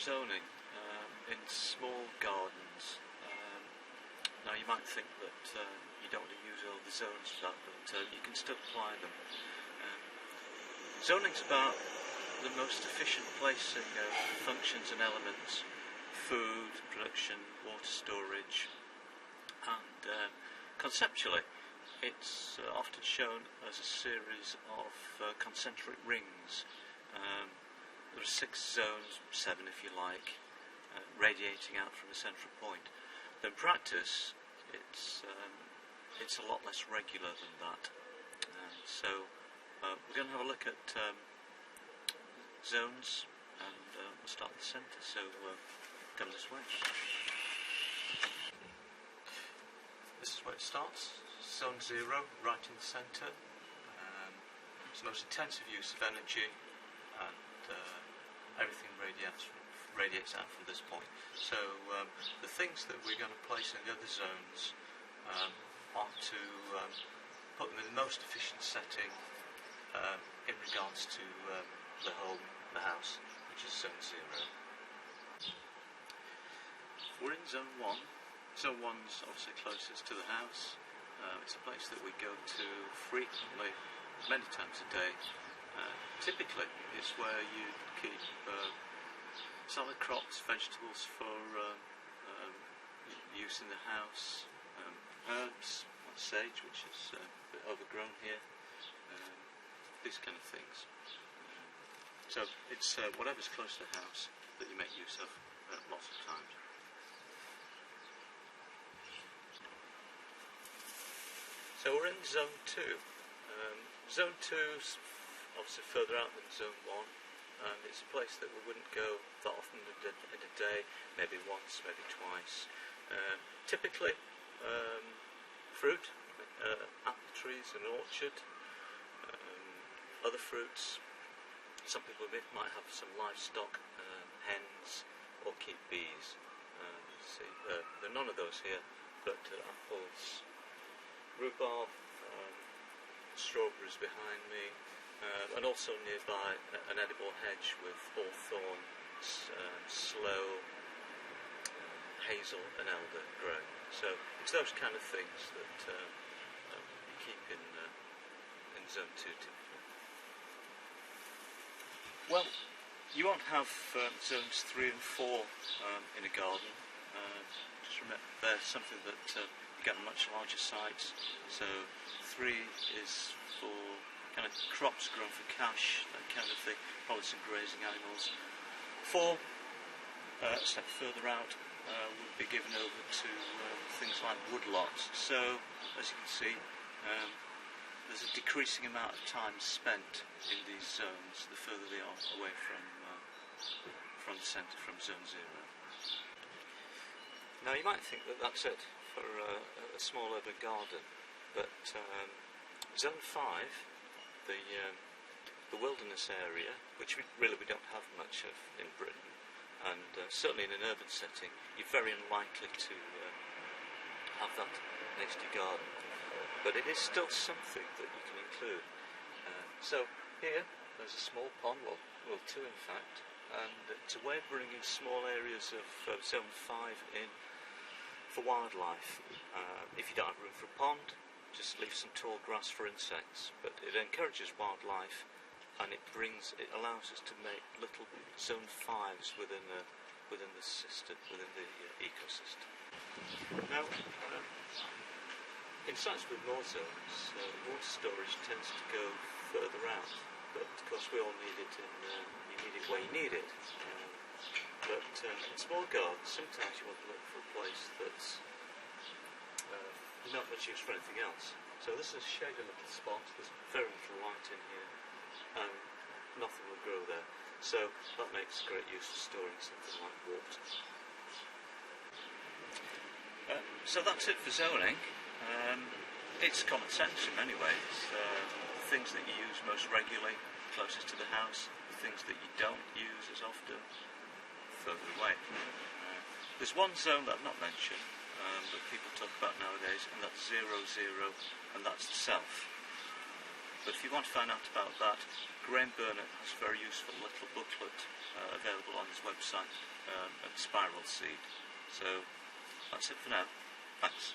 zoning in small gardens. Now you might think that you don't want to use all the zones for that, but you can still apply them. Zoning's about the most efficient placing of functions and elements: food production, water storage, and conceptually it's often shown as a series of concentric rings. There are 6 zones, 7 if you like, radiating out from a central point. But in practice, it's a lot less regular than that. So we're going to have a look at zones, and we'll start at the centre. So come this way. This is where it starts. Zone 0, right in the centre. It's the most intensive use of energy, and everything radiates out from this point. So the things that we're going to place in the other zones are to put them in the most efficient setting in regards to the home, the house, which is zone 0. We're in zone 1. Zone 1's obviously closest to the house. It's a place that we go to frequently, many times a day. Typically, it's where you keep salad crops, vegetables for use in the house, herbs, sage, which is a bit overgrown here, these kind of things. So it's whatever's close to the house that you make use of lots of times. So we're in zone 2. Zone 2's obviously further out than zone 1, and it's a place that we wouldn't go that often in a day, maybe once, maybe twice. Typically fruit, apple trees, an orchard, other fruits. Some people might have some livestock, hens, or keep bees. See, there are none of those here, but apples, rhubarb, strawberries behind me, and also nearby an edible hedge with hawthorn, sloe, hazel and elder growing. So it's those kind of things that you keep in zone 2 typically. Well, you won't have zones 3 and 4 in a garden. Just remember, they're something that you get on much larger sites. So 3 is for kind of crops grown for cash, that kind of thing, probably some grazing animals. 4, a step further out, would be given over to things like woodlots. So, as you can see, there's a decreasing amount of time spent in these zones the further they are away from the centre, from zone 0. Now you might think that that's it for a small urban garden, but zone 5, the wilderness area, which we don't have much of in Britain, and certainly in an urban setting, you're very unlikely to have that next to your garden. But it is still something that you can include. So here, there's a small pond, well 2 in fact, and it's a way of bringing small areas of zone 5 in for wildlife. If you don't have room for a pond, just leave some tall grass for insects. But it encourages wildlife, and it allows us to make little zone 5s within the system, within the ecosystem. Now, in sites with more zones, water storage tends to go further out, but of course we all need it you need it where you need it. But in small gardens, sometimes you want to look for a place that's not much use for anything else. So this is a shaded little spot, there's very little light in here, and nothing will grow there. So that makes great use for storing something like water. So that's it for zoning. It's common sense in many ways. Things that you use most regularly, closest to the house, things that you don't use as often, further away. There's one zone that I've not mentioned, that people talk about nowadays, and that's 0, 0, and that's the self. But if you want to find out about that, Graham Burnett has a very useful little booklet available on his website and spiral seed. So that's it for now. Thanks.